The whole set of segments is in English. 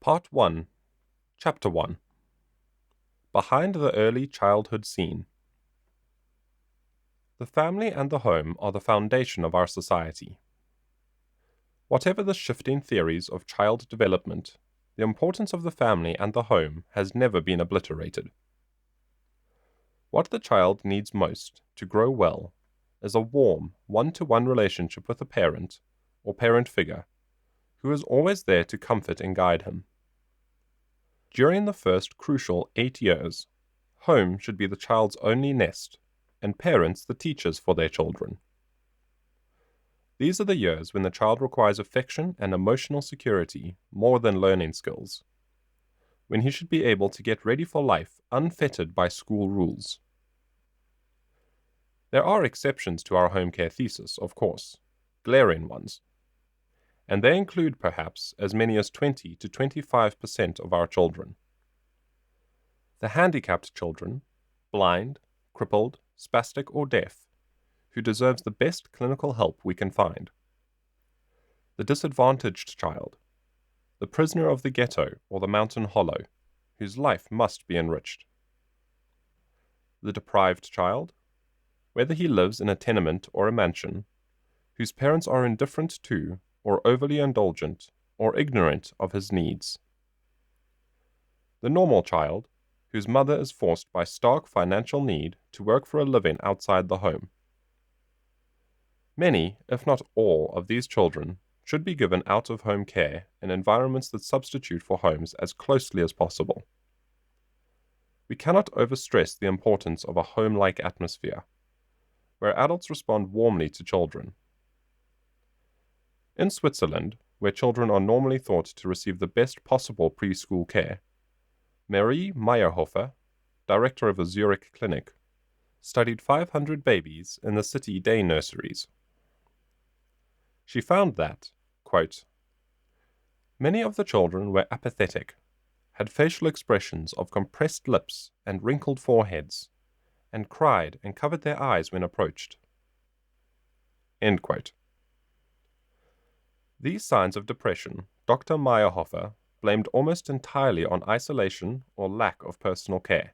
Part 1, Chapter 1. Behind the Early Childhood Scene. The family and the home are the foundation of our society. Whatever the shifting theories of child development, the importance of the family and the home has never been obliterated. What the child needs most to grow well is a warm, one-to-one relationship with a parent or parent figure who is always there to comfort and guide him. During the first crucial 8 years, home should be the child's only nest, and parents the teachers for their children. These are the years when the child requires affection and emotional security more than learning skills, when he should be able to get ready for life unfettered by school rules. There are exceptions to our home care thesis, of course, glaring ones, and they include perhaps as many as 20 to 25% of our children. The handicapped children, blind, crippled, spastic or deaf, who deserves the best clinical help we can find. The disadvantaged child, the prisoner of the ghetto or the mountain hollow, whose life must be enriched. The deprived child, whether he lives in a tenement or a mansion, whose parents are indifferent to or overly indulgent, or ignorant of his needs. The normal child, whose mother is forced by stark financial need to work for a living outside the home. Many, if not all, of these children should be given out-of-home care in environments that substitute for homes as closely as possible. We cannot overstress the importance of a home-like atmosphere, where adults respond warmly to children. In Switzerland, where children are normally thought to receive the best possible preschool care, Marie Meyerhofer, director of a Zurich clinic, studied 500 babies in the city day nurseries. She found that, quote, many of the children were apathetic, had facial expressions of compressed lips and wrinkled foreheads, and cried and covered their eyes when approached. End quote. These signs of depression, Dr. Meyerhofer blamed almost entirely on isolation or lack of personal care.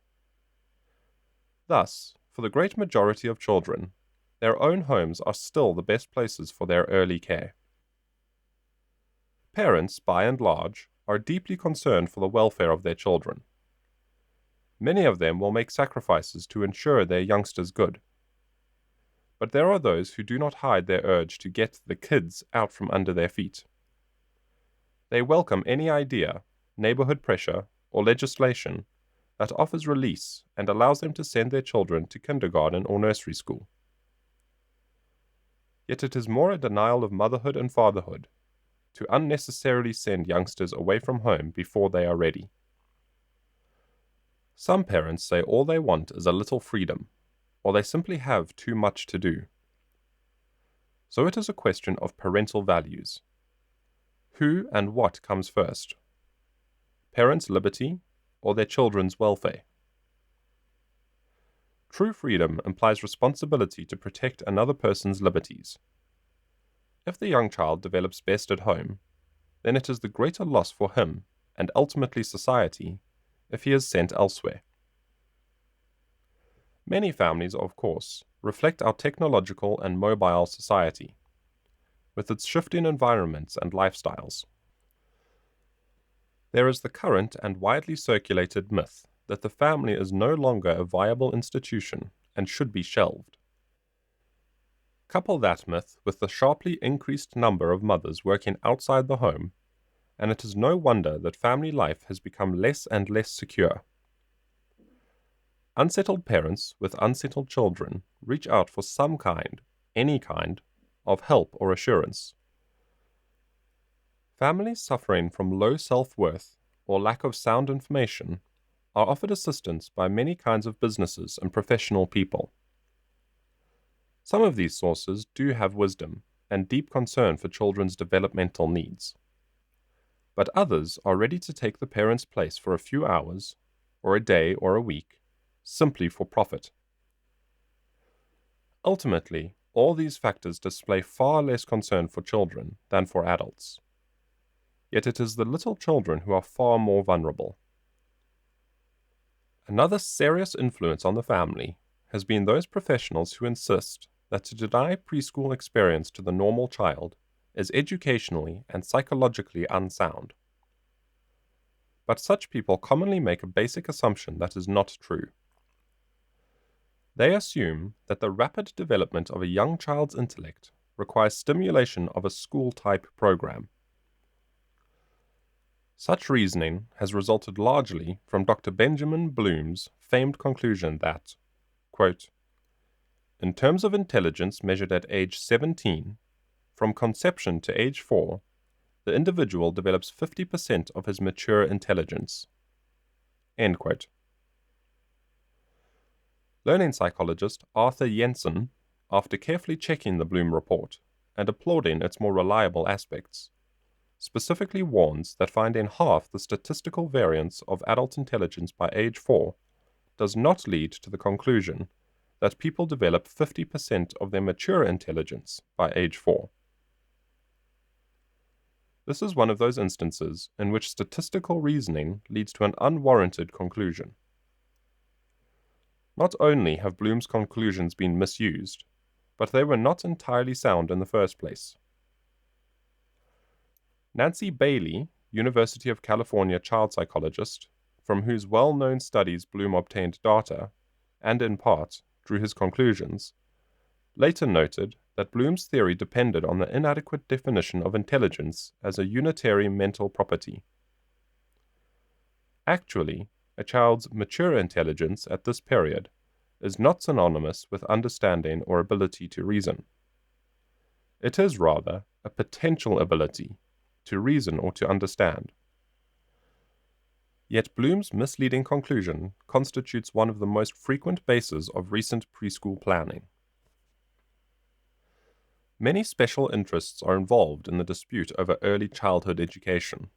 Thus, for the great majority of children, their own homes are still the best places for their early care. Parents, by and large, are deeply concerned for the welfare of their children. Many of them will make sacrifices to ensure their youngsters' good. But there are those who do not hide their urge to get the kids out from under their feet. They welcome any idea, neighborhood pressure, or legislation that offers release and allows them to send their children to kindergarten or nursery school. Yet it is more a denial of motherhood and fatherhood to unnecessarily send youngsters away from home before they are ready. Some parents say all they want is a little freedom, or they simply have too much to do. So it is a question of parental values. Who and what comes first? Parents' liberty or their children's welfare? True freedom implies responsibility to protect another person's liberties. If the young child develops best at home, then it is the greater loss for him and ultimately society if he is sent elsewhere. Many families, of course, reflect our technological and mobile society, with its shifting environments and lifestyles. There is the current and widely circulated myth that the family is no longer a viable institution and should be shelved. Couple that myth with the sharply increased number of mothers working outside the home, and it is no wonder that family life has become less and less secure. Unsettled parents with unsettled children reach out for some kind, any kind, of help or assurance. Families suffering from low self-worth or lack of sound information are offered assistance by many kinds of businesses and professional people. Some of these sources do have wisdom and deep concern for children's developmental needs, but others are ready to take the parent's place for a few hours, or a day or a week, simply for profit. Ultimately, all these factors display far less concern for children than for adults. Yet it is the little children who are far more vulnerable. Another serious influence on the family has been those professionals who insist that to deny preschool experience to the normal child is educationally and psychologically unsound. But such people commonly make a basic assumption that is not true. They assume that the rapid development of a young child's intellect requires stimulation of a school-type program. Such reasoning has resulted largely from Dr. Benjamin Bloom's famed conclusion that, quote, in terms of intelligence measured at age 17, from conception to age 4, the individual develops 50% of his mature intelligence. End quote. Learning psychologist Arthur Jensen, after carefully checking the Bloom report and applauding its more reliable aspects, specifically warns that finding half the statistical variance of adult intelligence by age 4 does not lead to the conclusion that people develop 50% of their mature intelligence by age 4. This is one of those instances in which statistical reasoning leads to an unwarranted conclusion. Not only have Bloom's conclusions been misused, but they were not entirely sound in the first place. Nancy Bailey, University of California child psychologist, from whose well-known studies Bloom obtained data, and in part drew his conclusions, later noted that Bloom's theory depended on the inadequate definition of intelligence as a unitary mental property. Actually, a child's mature intelligence at this period is not synonymous with understanding or ability to reason. It is rather a potential ability to reason or to understand. Yet Bloom's misleading conclusion constitutes one of the most frequent bases of recent preschool planning. Many special interests are involved in the dispute over early childhood education.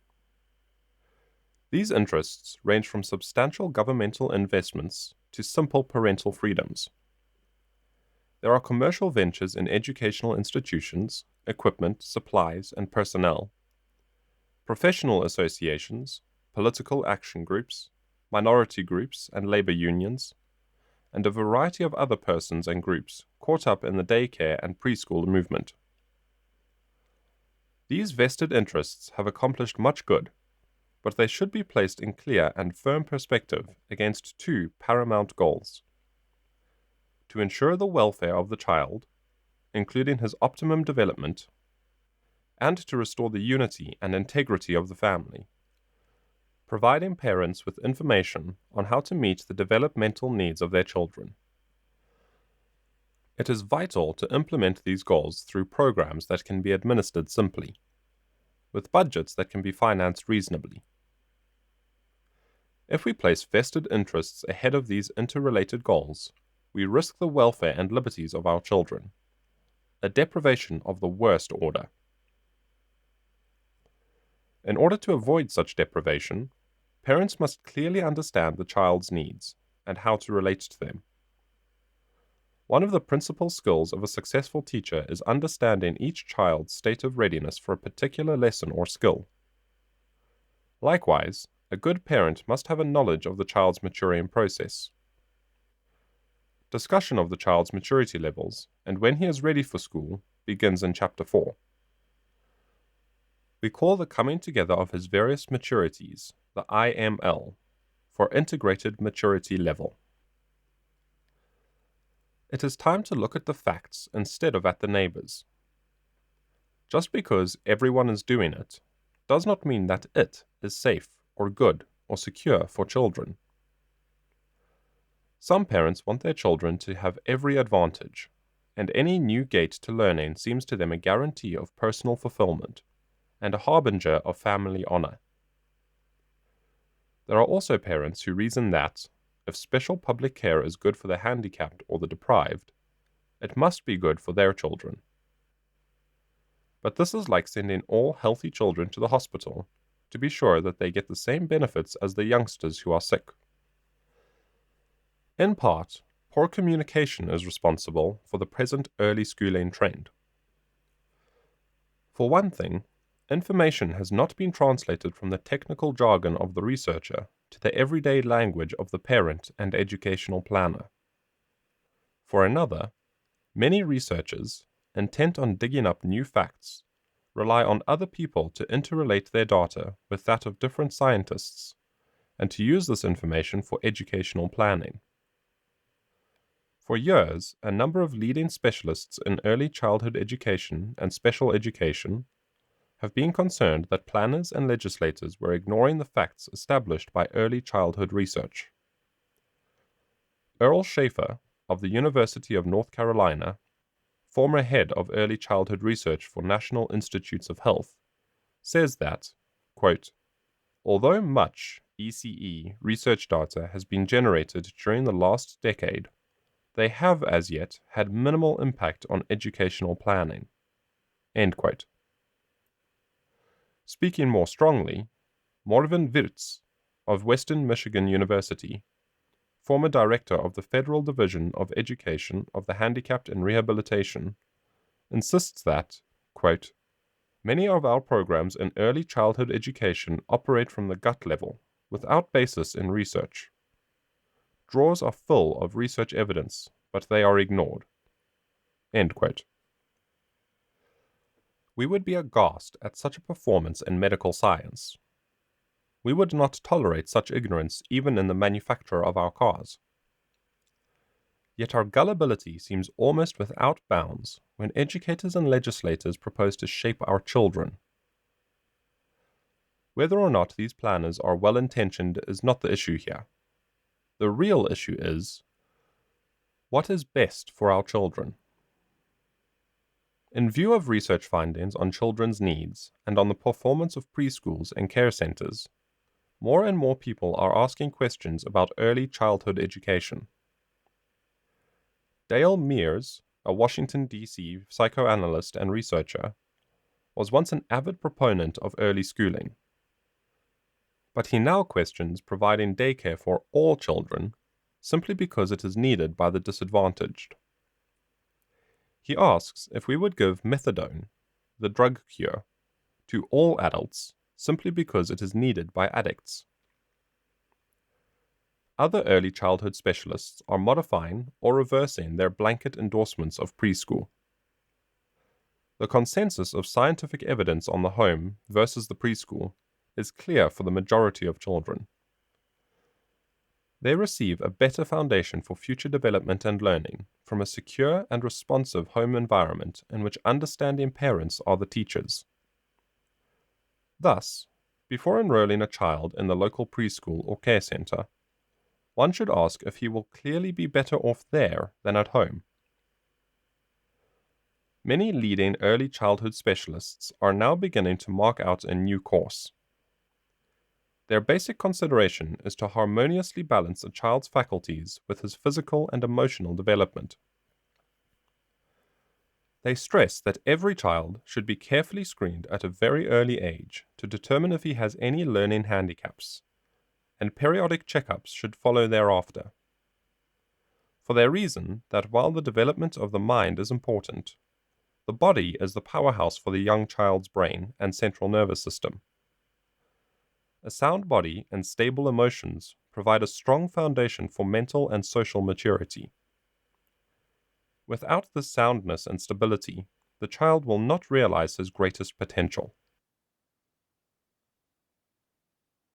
These interests range from substantial governmental investments to simple parental freedoms. There are commercial ventures in educational institutions, equipment, supplies, and personnel, professional associations, political action groups, minority groups and labor unions, and a variety of other persons and groups caught up in the daycare and preschool movement. These vested interests have accomplished much good, but they should be placed in clear and firm perspective against two paramount goals: to ensure the welfare of the child, including his optimum development, and to restore the unity and integrity of the family, providing parents with information on how to meet the developmental needs of their children. It is vital to implement these goals through programs that can be administered simply, with budgets that can be financed reasonably. If we place vested interests ahead of these interrelated goals, we risk the welfare and liberties of our children, a deprivation of the worst order. In order to avoid such deprivation, parents must clearly understand the child's needs and how to relate to them. One of the principal skills of a successful teacher is understanding each child's state of readiness for a particular lesson or skill. Likewise, a good parent must have a knowledge of the child's maturing process. Discussion of the child's maturity levels and when he is ready for school begins in Chapter 4. We call the coming together of his various maturities the IML, for Integrated Maturity Level. It is time to look at the facts instead of at the neighbors. Just because everyone is doing it does not mean that it is safe or good or secure for children. Some parents want their children to have every advantage, and any new gate to learning seems to them a guarantee of personal fulfillment and a harbinger of family honor. There are also parents who reason that, if special public care is good for the handicapped or the deprived, it must be good for their children. But this is like sending all healthy children to the hospital to be sure that they get the same benefits as the youngsters who are sick. In part, poor communication is responsible for the present early schooling trend. For one thing, Information has not been translated from the technical jargon of the researcher to the everyday language of the parent and educational planner. For another, many researchers, intent on digging up new facts, rely on other people to interrelate their data with that of different scientists, and to use this information for educational planning. For years, a number of leading specialists in early childhood education and special education have been concerned that planners and legislators were ignoring the facts established by early childhood research. Earl Schaefer of the University of North Carolina, former head of early childhood research for National Institutes of Health, says that, quote, although much ECE research data has been generated during the last decade, they have as yet had minimal impact on educational planning. End quote. Speaking more strongly, Morven Wirtz of Western Michigan University, former director of the Federal Division of Education of the Handicapped and Rehabilitation, insists that, quote, many of our programs in early childhood education operate from the gut level, without basis in research. Drawers are full of research evidence, but they are ignored. End quote. We would be aghast at such a performance in medical science. We would not tolerate such ignorance even in the manufacture of our cars. Yet our gullibility seems almost without bounds when educators and legislators propose to shape our children. Whether or not these planners are well-intentioned is not the issue here. The real issue is, what is best for our children? In view of research findings on children's needs and on the performance of preschools and care centers, more and more people are asking questions about early childhood education. Dale Mears, a Washington, D.C. psychoanalyst and researcher, was once an avid proponent of early schooling. But he now questions providing daycare for all children simply because it is needed by the disadvantaged. He asks if we would give methadone, the drug cure, to all adults simply because it is needed by addicts. Other early childhood specialists are modifying or reversing their blanket endorsements of preschool. The consensus of scientific evidence on the home versus the preschool is clear for the majority of children. They receive a better foundation for future development and learning from a secure and responsive home environment in which understanding parents are the teachers. Thus, before enrolling a child in the local preschool or care center, one should ask if he will clearly be better off there than at home. Many leading early childhood specialists are now beginning to mark out a new course. Their basic consideration is to harmoniously balance a child's faculties with his physical and emotional development. They stress that every child should be carefully screened at a very early age to determine if he has any learning handicaps, and periodic checkups should follow thereafter. For their reason that while the development of the mind is important, the body is the powerhouse for the young child's brain and central nervous system. A sound body and stable emotions provide a strong foundation for mental and social maturity. Without this soundness and stability, the child will not realize his greatest potential.